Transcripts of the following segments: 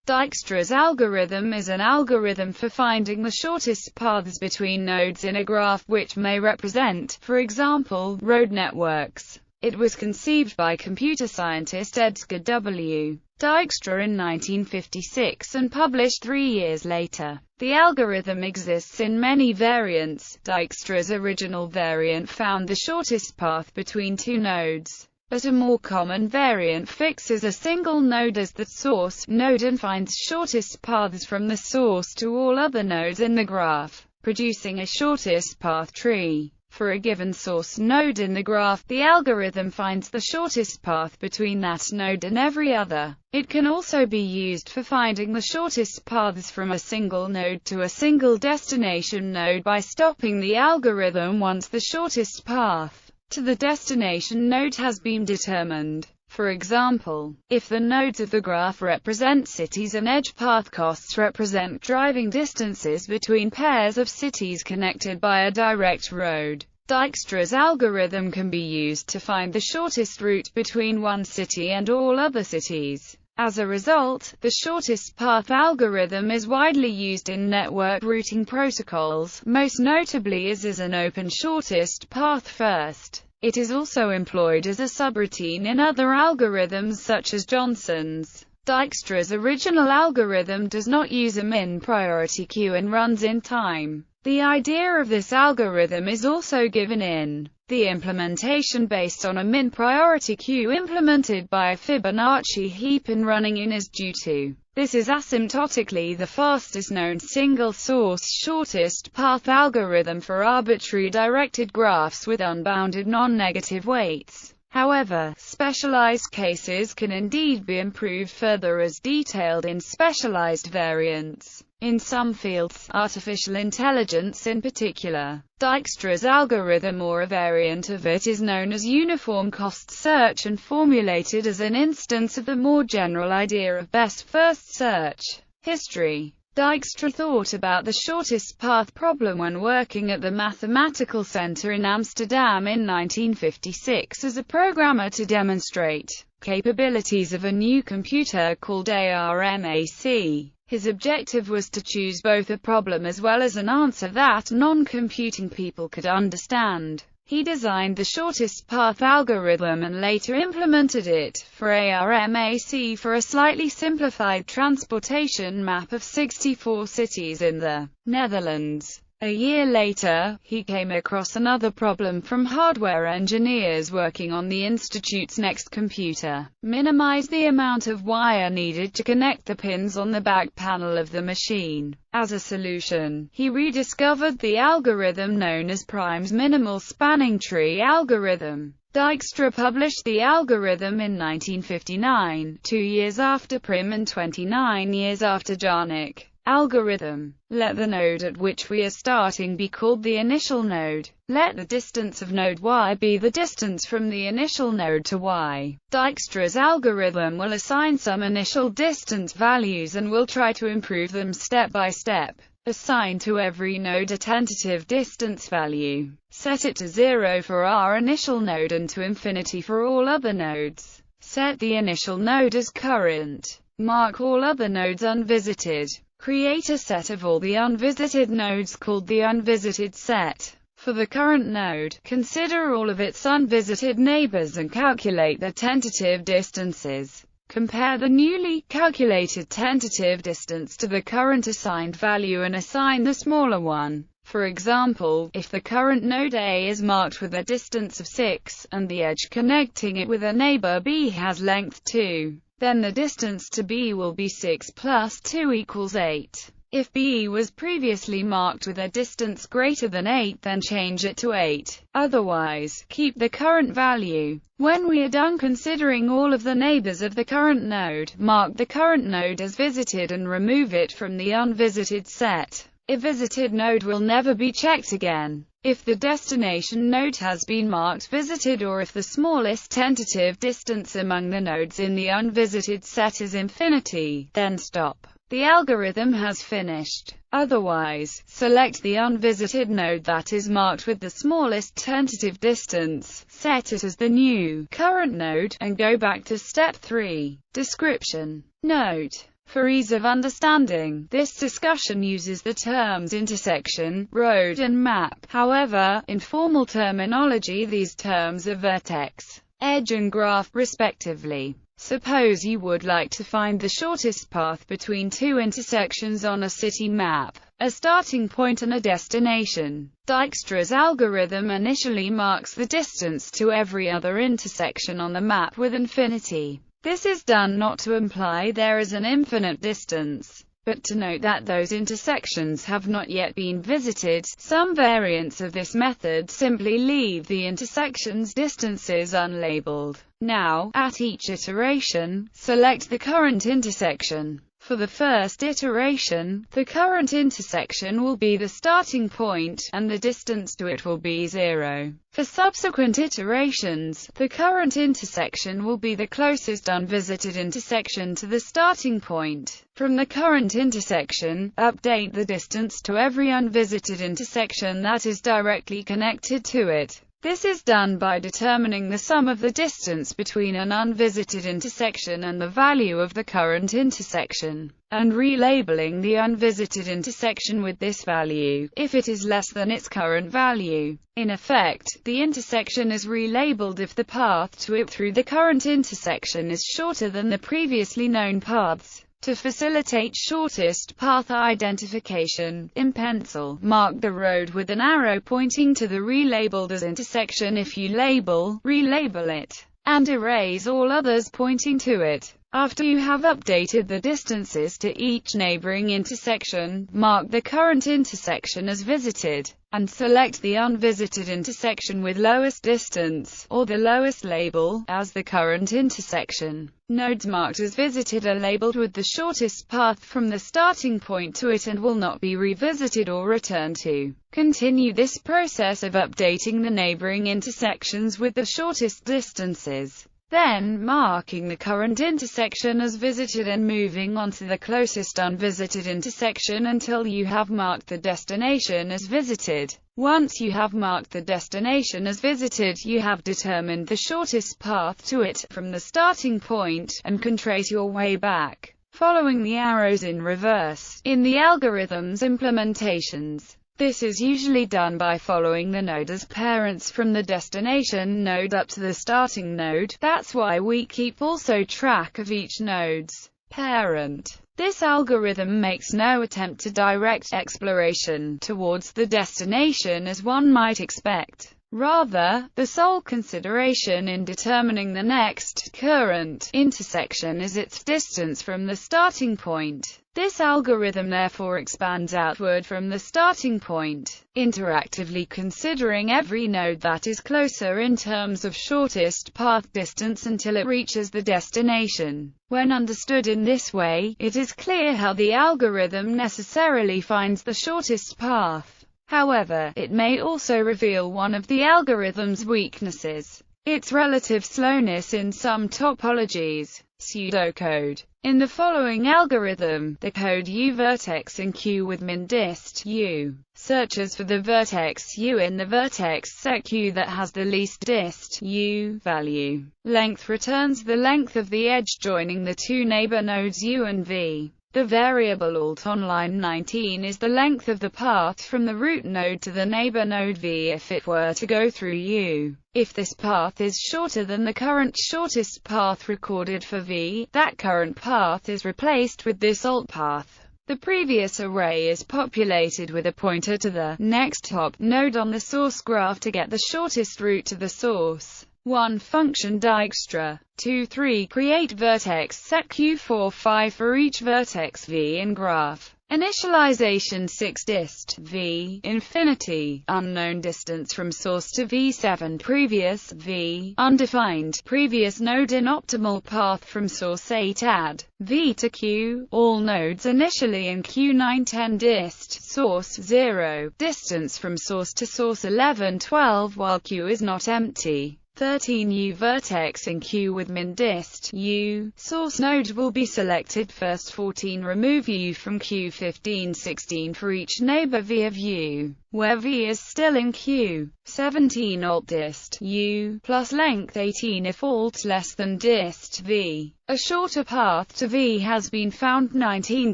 Dijkstra's algorithm is an algorithm for finding the shortest paths between nodes in a graph which may represent, for example, road networks. It was conceived by computer scientist Edsger W. Dijkstra in 1956 and published 3 years later. The algorithm exists in many variants. Dijkstra's original variant found the shortest path between two nodes, but a more common variant fixes a single node as the source node and finds shortest paths from the source to all other nodes in the graph, producing a shortest path tree. For a given source node in the graph, the algorithm finds the shortest path between that node and every other. It can also be used for finding the shortest paths from a single node to a single destination node by stopping the algorithm once the shortest path to the destination node has been determined. For example, if the nodes of the graph represent cities and edge path costs represent driving distances between pairs of cities connected by a direct road, Dijkstra's algorithm can be used to find the shortest route between one city and all other cities. As a result, the shortest path algorithm is widely used in network routing protocols, most notably as an open shortest path first. It is also employed as a subroutine in other algorithms such as Johnson's. Dijkstra's original algorithm does not use a min priority queue and runs in time. The idea of this algorithm is also given in the implementation based on a min priority queue implemented by a Fibonacci heap and running in is due to. This is asymptotically the fastest known single-source shortest path algorithm for arbitrary directed graphs with unbounded non-negative weights. However, specialized cases can indeed be improved further as detailed in specialized variants. In some fields, artificial intelligence in particular, Dijkstra's algorithm or a variant of it is known as uniform cost search and formulated as an instance of the more general idea of best first search. History. Dijkstra thought about the shortest path problem when working at the Mathematical Center in Amsterdam in 1956 as a programmer to demonstrate capabilities of a new computer called ARMAC. His objective was to choose both a problem as well as an answer that non-computing people could understand. He designed the shortest path algorithm and later implemented it for ARMAC for a slightly simplified transportation map of 64 cities in the Netherlands. A year later, he came across another problem from hardware engineers working on the institute's next computer: minimize the amount of wire needed to connect the pins on the back panel of the machine. As a solution, he rediscovered the algorithm known as Prime's minimal spanning tree algorithm. Dijkstra published the algorithm in 1959, 2 years after Prime and 29 years after Jarnik. Algorithm. Let the node at which we are starting be called the initial node. Let the distance of node y be the distance from the initial node to y. Dijkstra's algorithm will assign some initial distance values and will try to improve them step by step. Assign to every node a tentative distance value. Set it to 0 for our initial node and to infinity for all other nodes. Set the initial node as current. Mark all other nodes unvisited. Create a set of all the unvisited nodes called the unvisited set. For the current node, consider all of its unvisited neighbors and calculate the tentative distances. Compare the newly calculated tentative distance to the current assigned value and assign the smaller one. For example, if the current node A is marked with a distance of 6, and the edge connecting it with a neighbor B has length 2, then the distance to B will be 6 plus 2 equals 8. If B was previously marked with a distance greater than 8, then change it to 8. Otherwise, keep the current value. When we are done considering all of the neighbors of the current node, mark the current node as visited and remove it from the unvisited set. A visited node will never be checked again. If the destination node has been marked visited or if the smallest tentative distance among the nodes in the unvisited set is infinity, then stop. The algorithm has finished. Otherwise, select the unvisited node that is marked with the smallest tentative distance, set it as the new current node, and go back to step 3. Description. Note: For ease of understanding, this discussion uses the terms intersection, road and map. However, in formal terminology these terms are vertex, edge and graph, respectively. Suppose you would like to find the shortest path between two intersections on a city map, a starting point and a destination. Dijkstra's algorithm initially marks the distance to every other intersection on the map with infinity. This is done not to imply there is an infinite distance, but to note that those intersections have not yet been visited. Some variants of this method simply leave the intersections' distances unlabeled. Now, at each iteration, select the current intersection. For the first iteration, the current intersection will be the starting point, and the distance to it will be 0. For subsequent iterations, the current intersection will be the closest unvisited intersection to the starting point. From the current intersection, update the distance to every unvisited intersection that is directly connected to it. This is done by determining the sum of the distance between an unvisited intersection and the value of the current intersection, and relabeling the unvisited intersection with this value, if it is less than its current value. In effect, the intersection is relabeled if the path to it through the current intersection is shorter than the previously known paths. To facilitate shortest path identification, in pencil, mark the road with an arrow pointing to the relabeled as intersection if you relabel it, and erase all others pointing to it. After you have updated the distances to each neighboring intersection, mark the current intersection as visited, and select the unvisited intersection with lowest distance, or the lowest label, as the current intersection. Nodes marked as visited are labeled with the shortest path from the starting point to it and will not be revisited or returned to. Continue this process of updating the neighboring intersections with the shortest distances, then marking the current intersection as visited and moving on to the closest unvisited intersection until you have marked the destination as visited. Once you have marked the destination as visited, you have determined the shortest path to it from the starting point, and can trace your way back, following the arrows in reverse. In the algorithm's implementations, this is usually done by following the node as parents from the destination node up to the starting node. That's why we keep also track of each node's parent. This algorithm makes no attempt to direct exploration towards the destination as one might expect. Rather, the sole consideration in determining the next current intersection is its distance from the starting point. This algorithm therefore expands outward from the starting point, interactively considering every node that is closer in terms of shortest path distance until it reaches the destination. When understood in this way, it is clear how the algorithm necessarily finds the shortest path. However, it may also reveal one of the algorithm's weaknesses: its relative slowness in some topologies. Pseudocode. In the following algorithm, the code U vertex in Q with min dist U searches for the vertex U in the vertex set Q that has the least dist U value. Length returns the length of the edge joining the two neighbor nodes U and V. The variable alt on line 19 is the length of the path from the root node to the neighbor node V if it were to go through U. If this path is shorter than the current shortest path recorded for V, that current path is replaced with this alt path. The previous array is populated with a pointer to the next top node on the source graph to get the shortest route to the source. 1. Function Dijkstra. 2. 3. Create vertex set Q4 5 for each vertex V in graph. Initialization 6 dist V infinity unknown distance from source to V7 previous V undefined previous node in optimal path from source 8 add V to Q all nodes initially in Q9 10 dist source 0 distance from source to source 11 12 while Q is not empty. 13 U vertex in Q with min dist U. Source node will be selected first. 14 Remove U from Q. 15 16 for each neighbor V of U, where V is still in Q. 17 Alt dist U plus length 18 if alt less than dist V. A shorter path to V has been found. 19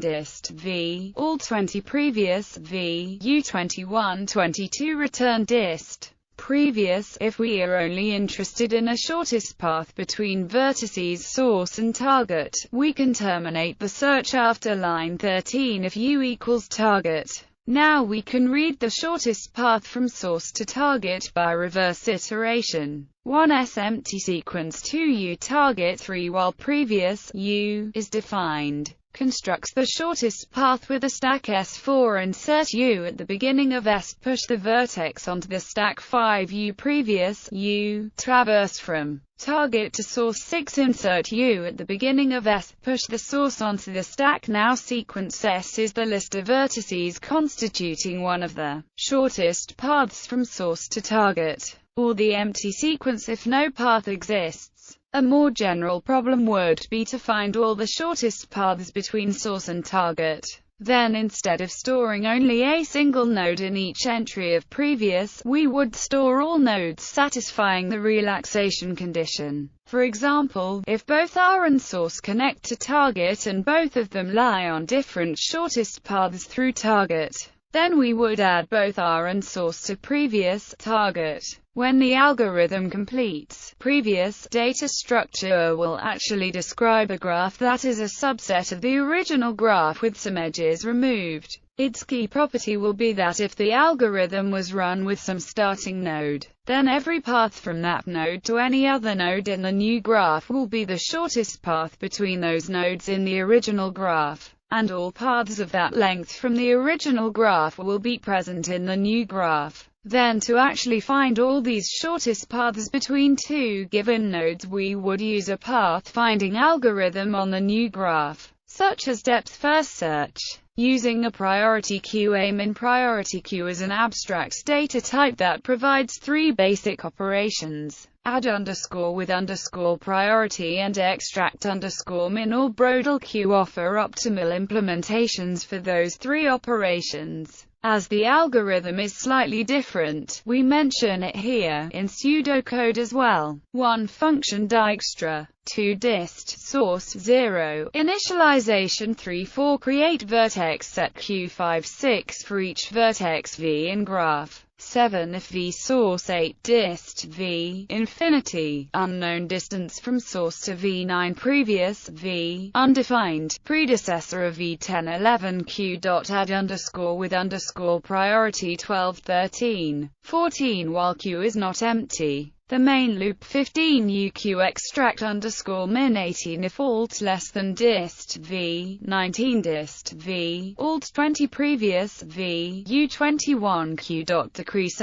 dist V alt 20 previous V U 21 22 return dist previous. If we are only interested in a shortest path between vertices source and target, we can terminate the search after line 13 if U equals target. Now we can read the shortest path from source to target by reverse iteration. 1s empty sequence 2U target 3 while previous U is defined. Constructs the shortest path with a stack S4. Insert U at the beginning of S. Push the vertex onto the stack 5U previous U. Traverse from target to source 6. Insert U at the beginning of S. Push the source onto the stack. Now sequence S is the list of vertices constituting one of the shortest paths from source to target, or the empty sequence if no path exists. A more general problem would be to find all the shortest paths between source and target. Then instead of storing only a single node in each entry of previous, we would store all nodes satisfying the relaxation condition. For example, if both R and source connect to target and both of them lie on different shortest paths through target, then we would add both R and source to previous target. When the algorithm completes, previous data structure will actually describe a graph that is a subset of the original graph with some edges removed. Its key property will be that if the algorithm was run with some starting node, then every path from that node to any other node in the new graph will be the shortest path between those nodes in the original graph, and all paths of that length from the original graph will be present in the new graph. Then to actually find all these shortest paths between two given nodes, we would use a path-finding algorithm on the new graph, such as depth-first search, using a priority queue. A min priority queue is an abstract data type that provides three basic operations: add with priority and extract min or Brodel queue. Offer optimal implementations for those three operations. As the algorithm is slightly different, we mention it here in pseudocode as well. 1 function Dijkstra, 2 dist source 0 initialization 3 4 create vertex set Q 5 6 for each vertex V in graph 7 if V source 8 dist V infinity unknown distance from source to V 9 previous V undefined predecessor of V 10 11 Q dot add with priority 12 13 14 while Q is not empty. The main loop 15 UQ extract min 18 if alt less than dist V 19 dist V alt 20 previous V U 21 Q dot decrease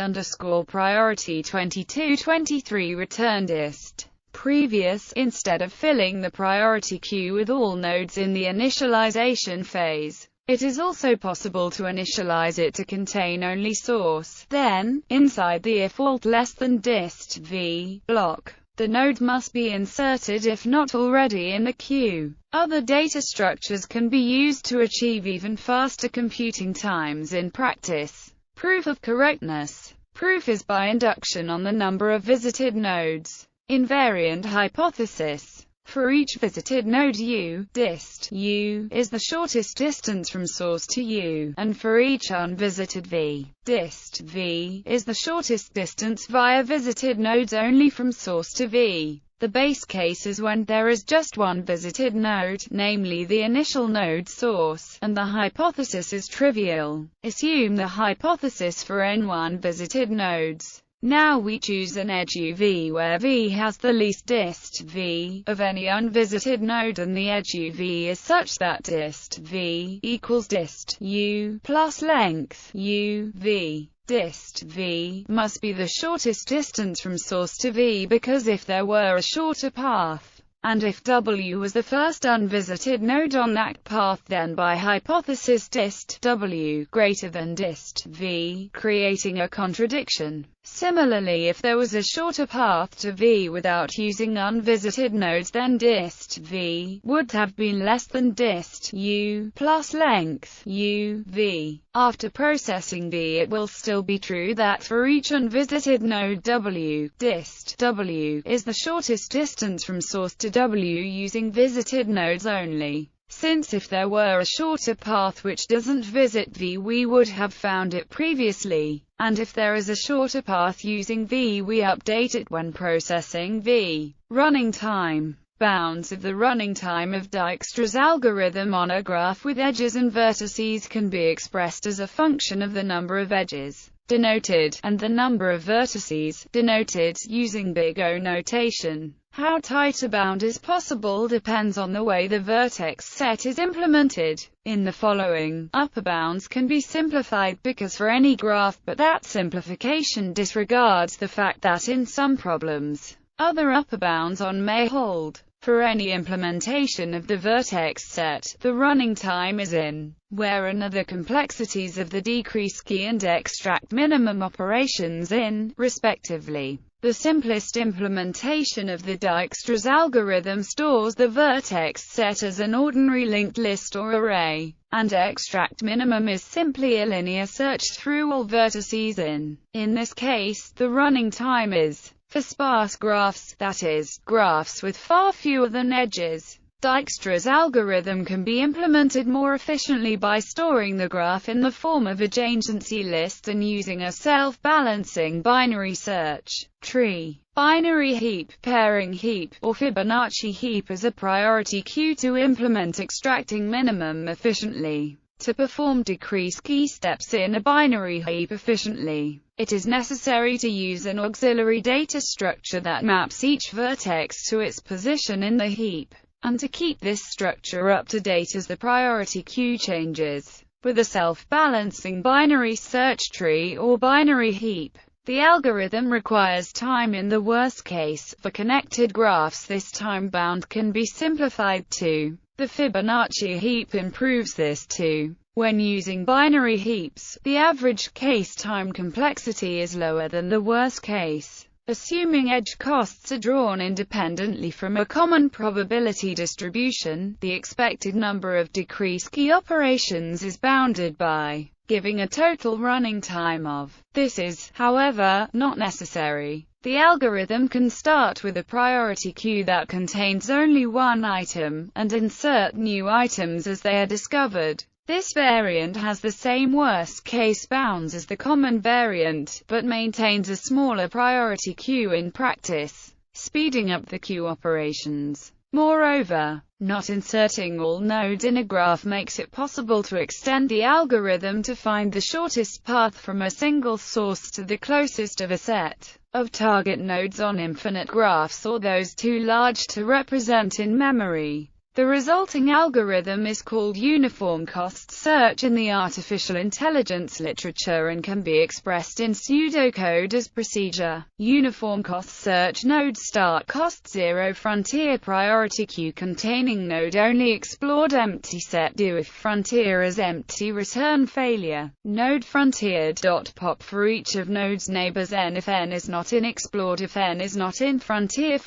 priority 22 23 return dist previous. Instead of filling the priority queue with all nodes in the initialization phase, it is also possible to initialize it to contain only source. Then, inside the if alt less than dist V block, the node must be inserted if not already in the queue. Other data structures can be used to achieve even faster computing times in practice. Proof of correctness. Proof is by induction on the number of visited nodes. Invariant hypothesis. For each visited node U, dist U is the shortest distance from source to U, and for each unvisited V, dist V is the shortest distance via visited nodes only from source to V. The base case is when there is just one visited node, namely the initial node source, and the hypothesis is trivial. Assume the hypothesis for n1 visited nodes. Now we choose an edge UV where V has the least dist V of any unvisited node, and the edge UV is such that dist V equals dist U plus length U V. Dist V must be the shortest distance from source to V, because if there were a shorter path, and if W was the first unvisited node on that path, then by hypothesis dist W greater than dist V, creating a contradiction. Similarly, if there was a shorter path to V without using unvisited nodes, then dist V would have been less than dist U plus length U V. After processing V, it will still be true that for each unvisited node W, dist W is the shortest distance from source to W using visited nodes only. Since if there were a shorter path which doesn't visit V, we would have found it previously, and if there is a shorter path using V, we update it when processing V. Running time. Bounds of the running time of Dijkstra's algorithm on a graph with edges and vertices can be expressed as a function of the number of edges, denoted, and the number of vertices, denoted, using big O notation. How tight a bound is possible depends on the way the vertex set is implemented. In the following, upper bounds can be simplified because for any graph, but that simplification disregards the fact that in some problems, other upper bounds on may hold. For any implementation of the vertex set, the running time is in, where another complexities of the decrease key and extract minimum operations in, respectively. The simplest implementation of the Dijkstra's algorithm stores the vertex set as an ordinary linked list or array, and extract minimum is simply a linear search through all vertices in. In this case, the running time is, for sparse graphs, that is, graphs with far fewer than edges. Dijkstra's algorithm can be implemented more efficiently by storing the graph in the form of adjacency lists and using a self-balancing binary search tree, binary heap, pairing heap, or Fibonacci heap as a priority queue to implement extracting minimum efficiently. To perform decrease key steps in a binary heap efficiently, it is necessary to use an auxiliary data structure that maps each vertex to its position in the heap, and to keep this structure up to date as the priority queue changes. With a self-balancing binary search tree or binary heap, the algorithm requires time in the worst case. For connected graphs, this time bound can be simplified to. The Fibonacci heap improves this too. When using binary heaps, the average case time complexity is lower than the worst case. Assuming edge costs are drawn independently from a common probability distribution, the expected number of decrease key operations is bounded by giving a total running time of. This is, however, not necessary. The algorithm can start with a priority queue that contains only one item, and insert new items as they are discovered. This variant has the same worst-case bounds as the common variant, but maintains a smaller priority queue in practice, speeding up the queue operations. Moreover, not inserting all nodes in a graph makes it possible to extend the algorithm to find the shortest path from a single source to the closest of a set of target nodes on infinite graphs, or those too large to represent in memory. The resulting algorithm is called uniform cost search in the artificial intelligence literature and can be expressed in pseudocode as procedure. Uniform cost search: node start cost 0, frontier priority queue containing node only explored, empty set do if frontier is empty, return failure. Node frontier .pop for each of node's neighbors n if n is not in explored, if n is not in frontier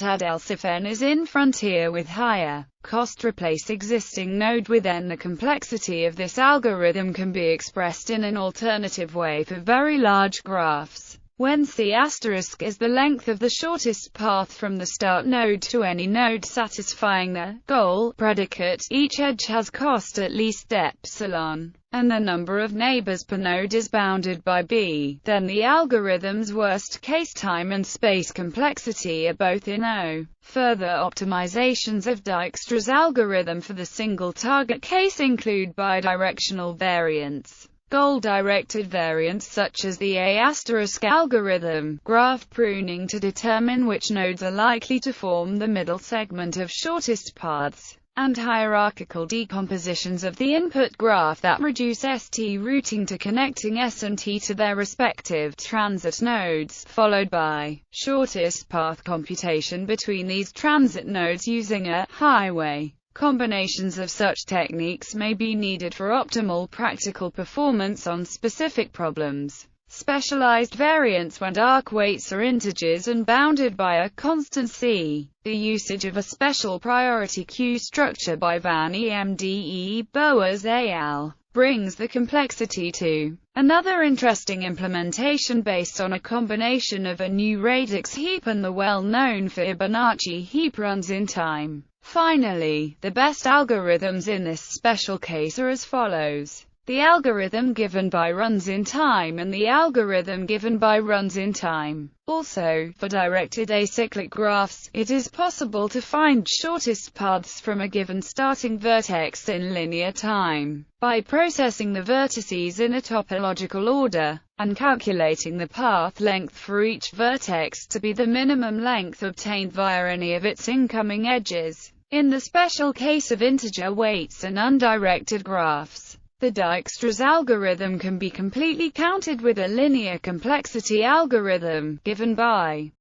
add else if n is in frontier with higher cost replace existing node with n. The complexity of this algorithm can be expressed in an alternative way for very large graphs. When C** is the length of the shortest path from the start node to any node satisfying the goal predicate, each edge has cost at least epsilon, and the number of neighbors per node is bounded by b, then the algorithm's worst-case time and space complexity are both in O. Further optimizations of Dijkstra's algorithm for the single target case include bidirectional variants, goal-directed variants such as the A** algorithm, graph pruning to determine which nodes are likely to form the middle segment of shortest paths, and hierarchical decompositions of the input graph that reduce ST routing to connecting S and T to their respective transit nodes, followed by shortest path computation between these transit nodes using a highway. Combinations of such techniques may be needed for optimal practical performance on specific problems. specialized variants when dark weights are integers and bounded by a constant c. The usage of a special priority queue structure by Van Emde Boas al. brings the complexity to another interesting implementation based on a combination of a new radix heap and the well-known Fibonacci heap runs in time. Finally, the best algorithms in this special case are as follows: the algorithm given by runs in time and the algorithm given by runs in time. Also, for directed acyclic graphs, it is possible to find shortest paths from a given starting vertex in linear time, by processing the vertices in a topological order, and calculating the path length for each vertex to be the minimum length obtained via any of its incoming edges. In the special case of integer weights and undirected graphs, the Dijkstra's algorithm can be completely countered with a linear complexity algorithm, given by